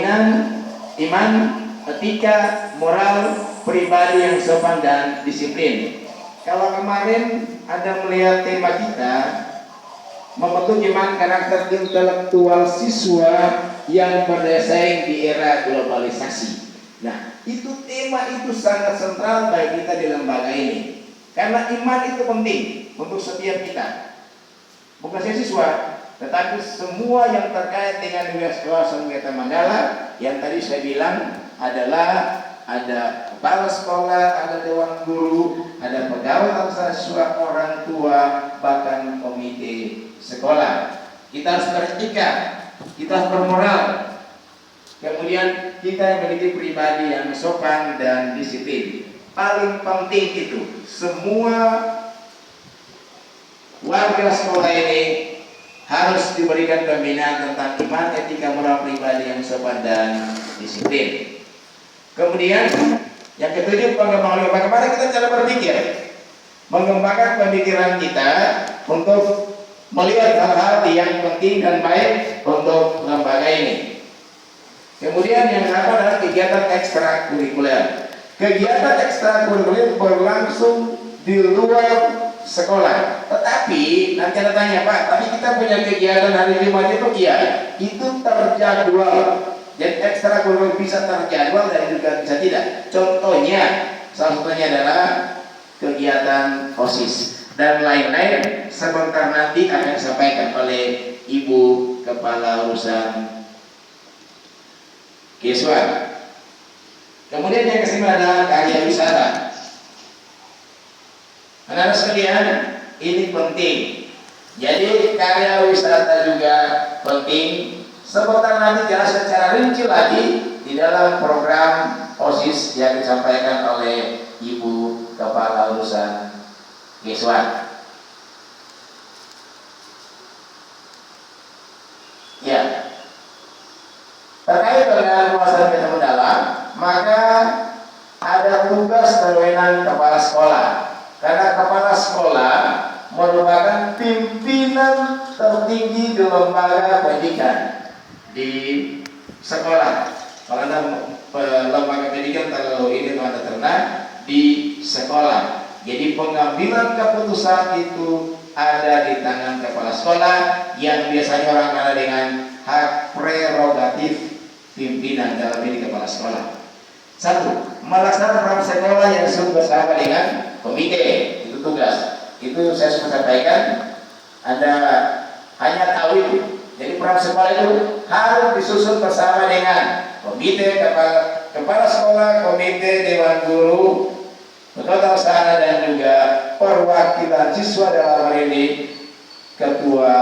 jaminan iman, etika, moral, pribadi yang sopan dan disiplin. Kalau kemarin Anda melihat tema kita membentuk iman karakter intelektual siswa yang bersaing di era globalisasi. Nah, itu tema itu sangat sentral bagi kita di lembaga ini. Karena iman itu penting untuk setiap kita. Bukan saja siswa, tetapi semua yang terkait dengan wilayah sengketa Mandala yang tadi saya bilang adalah ada kepala sekolah, ada dewan guru, ada pegawai laksana siswa, orang tua, bahkan komite sekolah. Kita harus beretika, kita harus bermoral. Kemudian kita memiliki pribadi yang sopan dan disiplin. Paling penting itu, semua warga sekolah ini harus diberikan pembinaan tentang iman, etika, moral, pribadi yang sopan dan disiplin. Kemudian yang ketujuh, pengembangan. Bagaimana kita cara berpikir, mengembangkan pemikiran kita untuk melihat hal-hal yang penting dan baik untuk lembaga ini. Kemudian yang kedelapan adalah kegiatan ekstrakurikuler. Kegiatan ekstrakurikuler berlangsung di luar sekolah. Tetapi nanti ada tanya, Pak, tapi kita punya kegiatan hari Jumat itu, iya, itu terjadwal. Dan ekstrakurikuler bisa terjadwal dan juga bisa tidak. Contohnya, salah satunya adalah kegiatan OSIS dan lain-lain. Sebentar nanti akan disampaikan oleh Ibu Kepala Urusan Kiswan. Kemudian yang kesembilan adalah karya wisata. Anak-anak sekalian, ini penting. Jadi karya wisata juga penting. Sebentar nanti jelas secara rinci lagi di dalam program OSIS yang disampaikan oleh Ibu Kepala Urusan Kiswan. Ya, terkait dengan luasan bidang mendalam, maka ada tugas dan wewenang kepala sekolah. Karena kepala sekolah merupakan pimpinan tertinggi di lembaga pendidikan di sekolah. Karena lembaga pendidikan terlalu ini ada ternak di sekolah. Jadi pengambilan keputusan itu ada di tangan kepala sekolah yang biasanya orang kenal dengan hak prerogatif pimpinan dalam ini kepala sekolah. Satu, melaksanakan program sekolah yang disebut bersama dengan komite, itu tugas. Itu saya sudah sampaikan. Anda hanya tahu itu. Jadi program sekolah itu harus disusun bersama dengan komite, kepala sekolah, komite, dewan guru, ketua usaha dan juga perwakilan siswa dalam hal ini ketua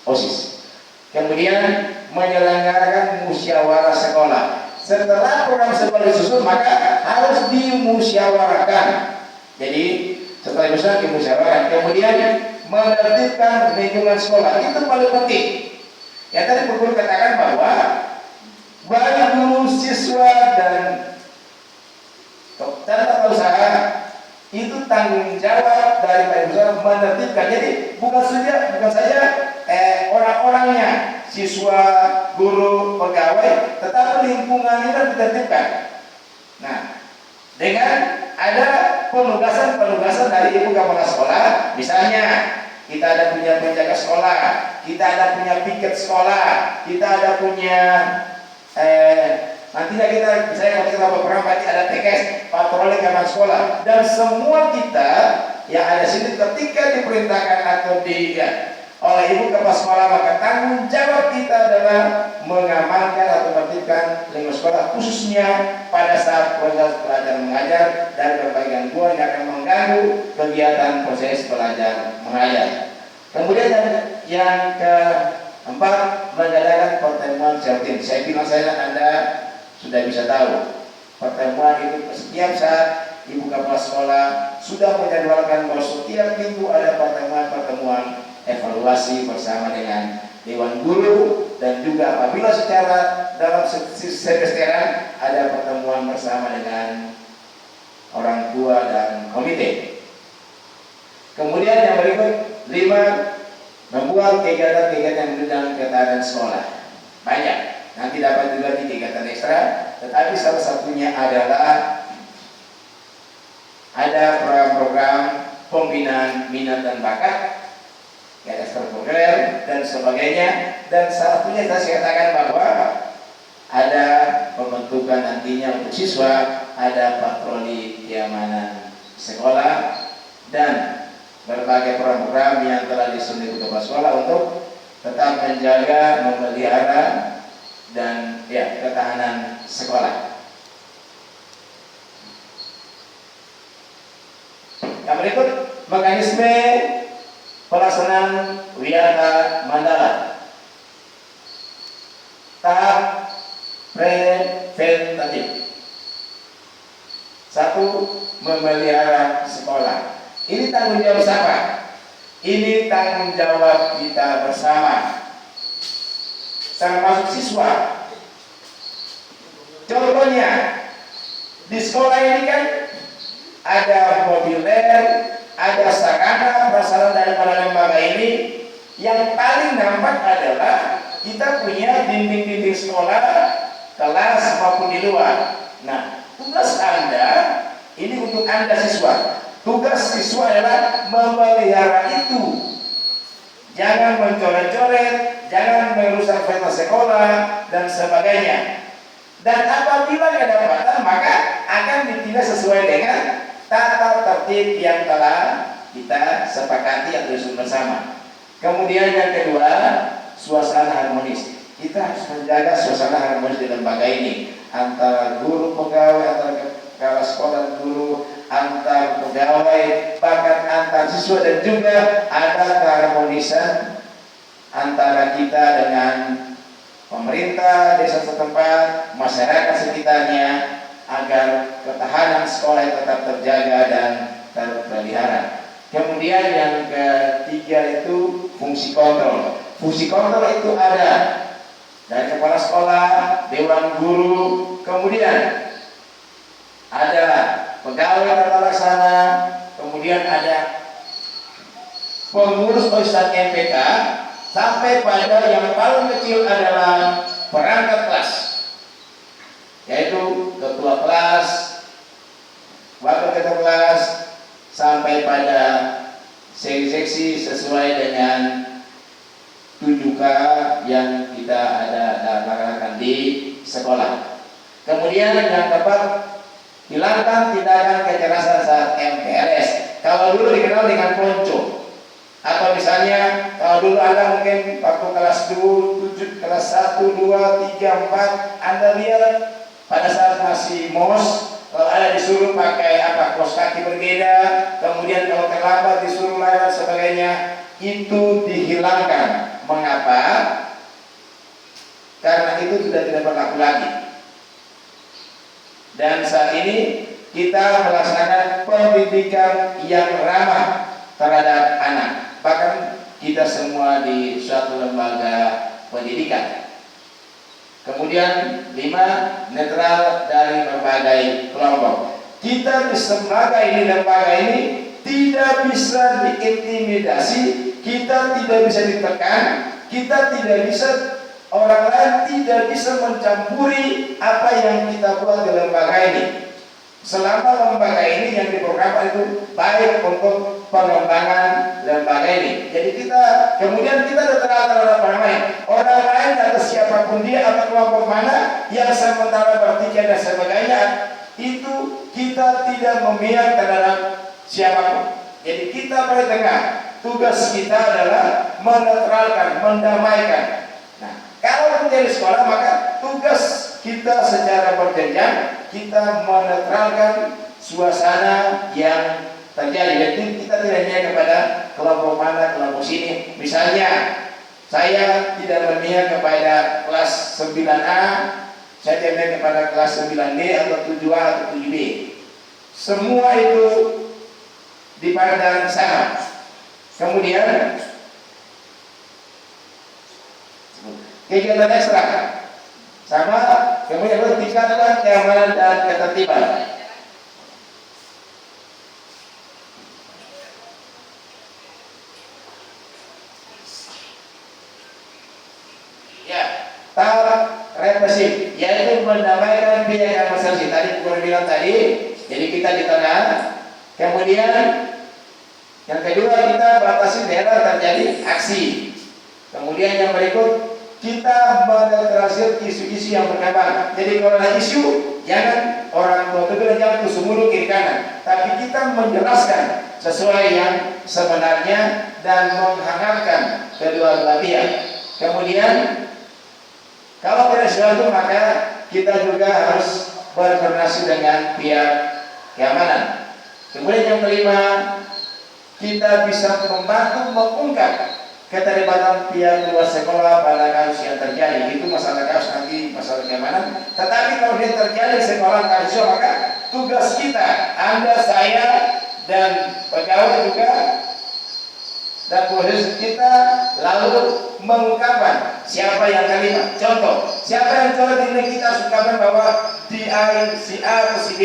OSIS. Kemudian menyelenggarakan musyawarah sekolah. Setelah program sekolah disusun, maka harus dimusyawarahkan. Jadi setelah dimusyawarahkan, kemudian menertibkan lingkungan sekolah. Itu paling penting. Ya tadi Guru katakan bahwa bagi guru, siswa dan tata usaha itu tanggung jawab dari perusahaan menertibkan. Jadi bukan saja orang-orangnya, siswa, guru, pegawai, tetapi lingkungan ini harus ditertibkan. Nah, dengan ada penugasan dari ibu kepala sekolah, misalnya kita ada punya penjaga sekolah, kita ada punya piket sekolah, kita ada punya nantinya kita misalnya kalau kita program berarti ada TKS, patroli keamanan sekolah, dan semua kita yang ada sini ketika diperintahkan atau oleh ibu kepala sekolah, maka tanggung jawab kita adalah mengamankan atau menertibkan lingkungan sekolah, khususnya pada saat proses belajar mengajar dan berbagai gangguan yang akan mengganggu kegiatan proses belajar mengajar. Kemudian yang keempat, mengadakan pertemuan rutin. Saya bilang Anda sudah bisa tahu pertemuan itu setiap saat ibu kepala sekolah sudah menjadwalkan bahwa setiap minggu ada pertemuan evaluasi bersama dengan dewan guru, dan juga apabila secara dalam semesteran ada pertemuan bersama dengan orang tua dan komite. Kemudian yang berikut, 5, membuat kegiatan-kegiatan menunjang ketahanan sekolah. Banyak, Nanti dapat juga di kegiatan ekstra, tetapi salah satunya adalah ada program-program pembinaan minat dan bakat, ya, ekstrakurikuler dan sebagainya. Dan salah satunya saya katakan bahwa ada pembentukan nantinya untuk siswa, ada patroli keamanan sekolah, dan berbagai program yang telah disusun kepala sekolah untuk tetap menjaga, memelihara, dan ya, ketahanan sekolah. Yang berikut mekanisme pelaksanaan Wiyata Mandala. Tahap preventatif. 1. Memelihara sekolah. Ini tanggung jawab siapa? Ini tanggung jawab kita bersama, termasuk siswa. Contohnya, di sekolah ini kan ada mobiler, ada sarana prasarana daripada lembaga ini. Yang paling nampak adalah kita punya dinding-dinding sekolah, kelas maupun di luar. Nah, tugas Anda ini untuk Anda siswa. Tugas siswa adalah memelihara itu. Jangan mencoret-coret, jangan merusak fasilitas sekolah dan sebagainya. Dan apabila kedapatan, maka akan ditindak sesuai dengan tata tertib yang telah kita sepakati atau disusun bersama. Kemudian yang kedua, suasana harmonis. Kita harus menjaga suasana harmonis di lembaga ini, antara guru pegawai, antara kepala sekolah dan guru, antar pegawai, bahkan antar siswa, dan juga ada keharmonisan antara kita dengan pemerintah desa setempat, masyarakat sekitarnya, agar ketahanan sekolah tetap terjaga dan terpelihara. Kemudian yang ketiga itu fungsi kontrol. Fungsi kontrol itu ada dari kepala sekolah, dewan guru, kemudian ada pegawai tata laksana, kemudian ada pengurus OSIS MPK, sampai pada yang paling kecil adalah perangkat kelas, yaitu ketua kelas, wakil ketua kelas, sampai pada seksi-seksi sesuai dengan 7K yang kita ada lakukan di sekolah. Kemudian yang keempat, hilangkan tindakan kekerasan saat MPLS. Kalau dulu dikenal dengan ponco, atau misalnya kalau dulu Anda mungkin waktu kelas 7, kelas 1, 2, 3, 4, Anda lihat pada saat masih MOS, kalau Anda disuruh pakai kos kaki berbeda, kemudian kalau terlambat disuruh lewat sebagainya, itu dihilangkan. Mengapa? Karena itu sudah tidak berlaku lagi. Dan saat ini kita melaksanakan pendidikan yang ramah terhadap anak. Bahkan kita semua di suatu lembaga pendidikan. Kemudian 5, netral dari berbagai kelompok. Kita di lembaga ini tidak bisa diintimidasi, kita tidak bisa ditekan, kita tidak bisa, orang lain tidak bisa mencampuri apa yang kita buat di lembaga ini. Selama lembaga ini yang diprogramkan itu baik untuk pengembangan lembaga ini. Jadi kemudian kita netral terhadap orang lain. Orang lain atau siapapun dia atau kelompok mana yang sementara bertikai dan sebagainya, itu kita tidak memihak terhadap siapapun. Jadi kita pada tengah. Tugas kita adalah menetralkan, mendamaikan. Nah, kalau menjadi sekolah, maka tugas kita secara berjenjang, kita menetralkan suasana yang terjadi. Jadi kita tidak hanya kepada kelompok mana, kelompok sini. Misalnya, saya tidak memihak kepada kelas 9A, saya tidak memihak kepada kelas 9B atau 7A atau 7B. Semua itu dipandang sama. Kemudian kegiatan ekstra sama, kemudian tingkatkan keamanan dan ketertiban. Ya, tahap yaitu mendamaikan pihak yang berselisih. Tadi aku bilang tadi, jadi kita di tengah. Kemudian yang kedua, kita batasi daerah terjadi aksi. Kemudian yang berikut, kita menetralisir isu-isu yang berkembang. Jadi kalau ada isu, jangan orang tua itu jangan tusuk mulut kiri kanan, tapi kita menjelaskan sesuai yang sebenarnya dan menghangatkan kedua belah pihak. Kemudian kalau tidak sesuatu, maka kita juga harus berkoordinasi dengan pihak keamanan. Kemudian yang kelima, kita bisa membantu mengungkap keterlibatan pihak luar sekolah pada kasus yang terjadi. Itu masalah kasus, nanti masalah keamanan. Tetapi kalau dia terjadi sekolah kasus, maka tugas kita, Anda, saya, dan pegawai juga, dan proses kita lalu mengungkapkan siapa yang terlibat. Contoh, siapa yang coret ini, kita harus ungkapkan bahwa si A atau si B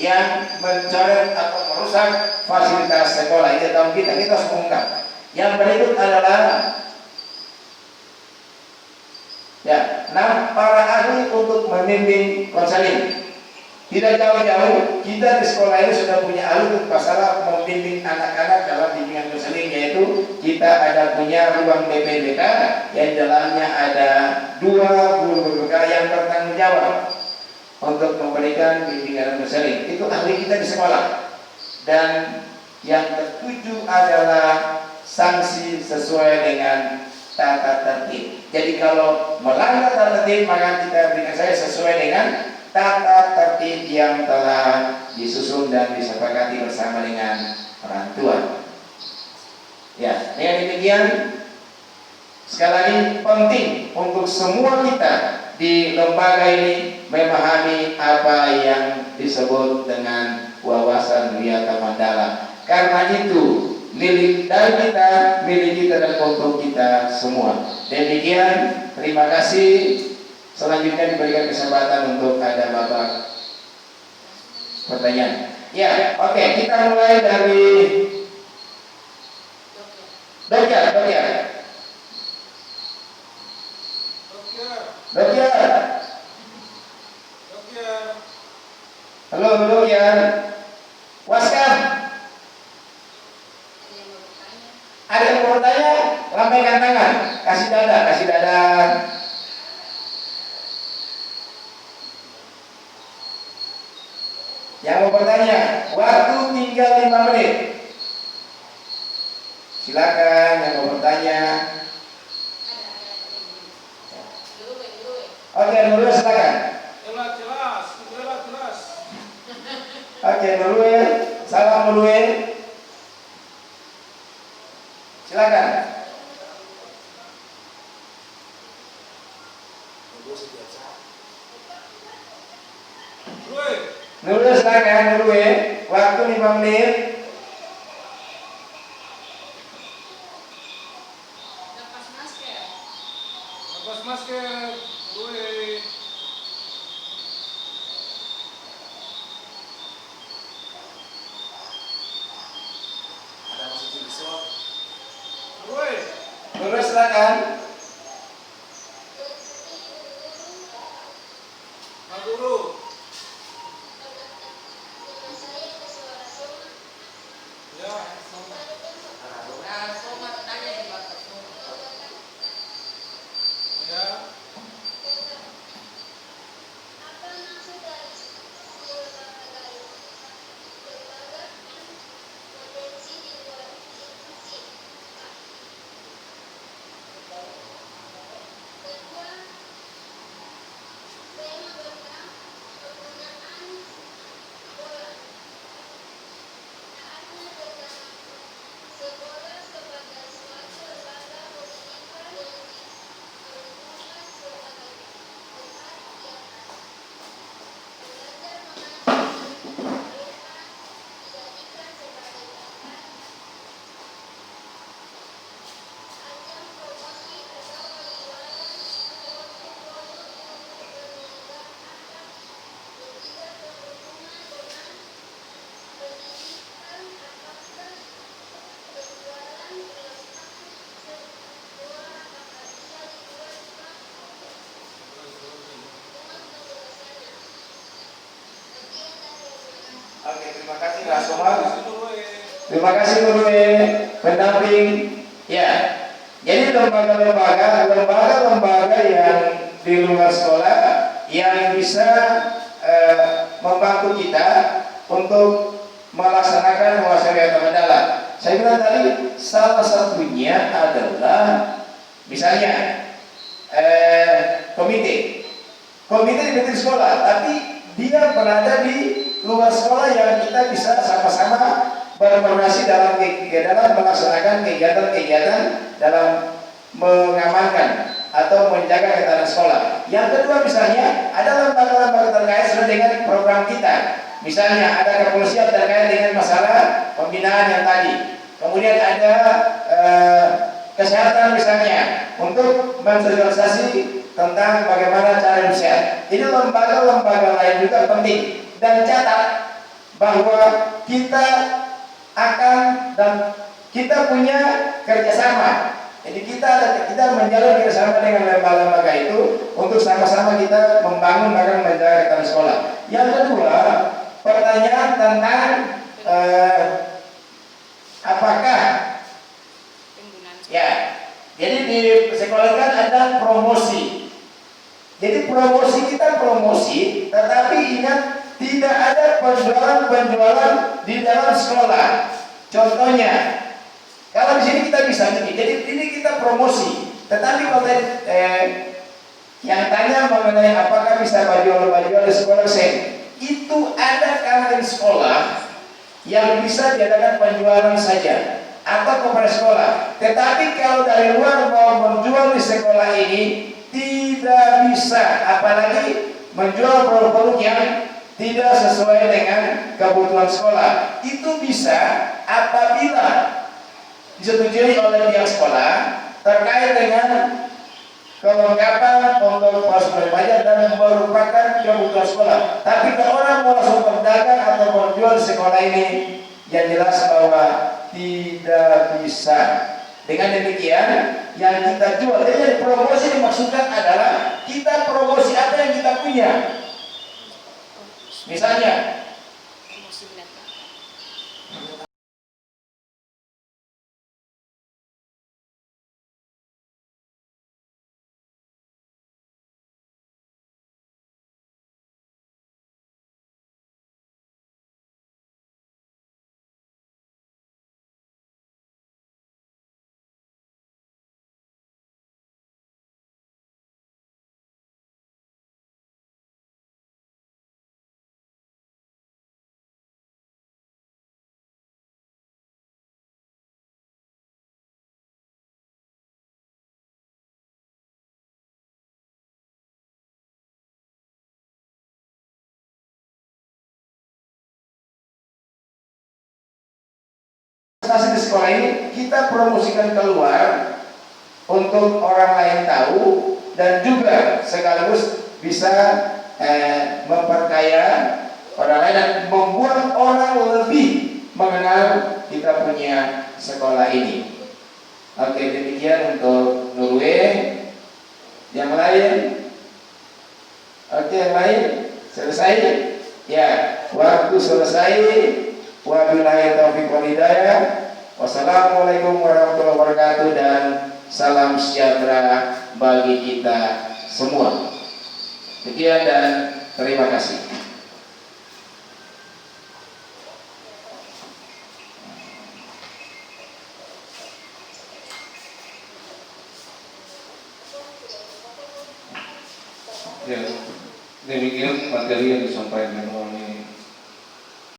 yang mencoret atau merusak fasilitas sekolah. Itu tahu kita harus mengungkap. Yang berikut adalah para ahli untuk membimbing konseling. Tidak jauh-jauh, kita di sekolah ini sudah punya ahli untuk masalah membimbing anak-anak dalam bimbingan konseling, yaitu kita ada punya ruang BPDK yang dalamnya ada 2 guru BPK yang bertanggung jawab untuk memberikan bimbingan konseling. Itu ahli kita di sekolah. Dan yang ketujuh adalah sanksi sesuai dengan tata tertib. Jadi kalau melanggar tata tertib, maka kita berikan saya sesuai dengan tata tertib yang telah disusun dan disepakati bersama dengan orang tua. Ya, dengan demikian sekali lagi penting untuk semua kita di lembaga ini memahami apa yang disebut dengan wawasan wiyata mandala. Karena itu milik dari kita, milik kita dan untuk kita semua. Demikian, terima kasih. Selanjutnya diberikan kesempatan untuk ada babak pertanyaan. Ya, oke, kita mulai dari Dokter. Halo, Dokter. Waskam. Ada yang mau bertanya? Lambaikan tangan. Kasih dada. Yang mau bertanya, waktu tinggal 5 menit. Silakan yang mau bertanya. Oke, Nurul silakan. Jelas. Oke, Nurul. Salam Nurul. Silakan. Nurul silakan, Nurul. Waktu 5 menit. Lepas masker. Nurul. Ada positif besok. Nurul silakan. Pak Guru. Ya, Oke, terima kasih Mas Umar. Terima kasih guru pendamping. Ya, jadi lembaga-lembaga yang di luar sekolah yang bisa membantu kita untuk melaksanakan muhasabah mendalam. Saya bilang tadi salah satunya adalah misalnya komite dibentuk sekolah, tapi dia berada di luar sekolah yang kita bisa sama-sama berkoordinasi dalam melaksanakan kegiatan-kegiatan dalam mengamankan atau menjaga ketahanan sekolah. Yang kedua misalnya ada lembaga-lembaga terkait sesuai dengan program kita. Misalnya ada kepolisian terkait dengan masalah pembinaan yang tadi. Kemudian ada kesehatan misalnya untuk mensosialisasi tentang bagaimana cara hidup sehat. Ini lembaga-lembaga lain juga penting. Dan catat bahwa kita akan dan kita punya kerjasama. Jadi kita menjalin kerjasama dengan lembaga-lembaga itu untuk sama-sama kita membangun bahkan menjaga ketahanan sekolah. Yang kedua, pertanyaan tentang apakah ya, jadi di sekolah kan ada promosi. Jadi promosi kita promosi, tetapi ingat tidak ada penjualan di dalam sekolah. Contohnya, kalau di sini kita bisa jadi ini kita promosi, tetapi kalau yang tanya mengenai apakah bisa baju di sekolah itu ada kantin sekolah yang bisa diadakan penjualan saja atau kepada sekolah. Tetapi kalau dari luar mau menjual di sekolah ini tidak bisa, apalagi menjual produk-produk yang tidak sesuai dengan kebutuhan sekolah. Itu bisa apabila disetujui oleh pihak sekolah terkait dengan kelengkapan untuk pasukan pajak dan merupakan kebutuhan sekolah. Tapi kalau orang mau langsung berdagang atau menjual di sekolah ini, yang jelas bahwa tidak bisa. Dengan demikian yang kita jual, jadi promosi dimaksudkan adalah kita promosi apa yang kita punya. Misalnya di sekolah ini kita promosikan keluar untuk orang lain tahu dan juga sekaligus bisa memperkaya orang lain dan membuat orang lebih mengenal kita punya sekolah ini. Oke, demikian untuk Nurwe. Yang lain? Oke, yang lain selesai? Ya, waktu selesai. Wabillahi taufiq wal hidayah. Wassalamualaikum warahmatullahi wabarakatuh dan salam sejahtera bagi kita semua. Sekian dan terima kasih. Ya, demikian materi yang disampaikan oleh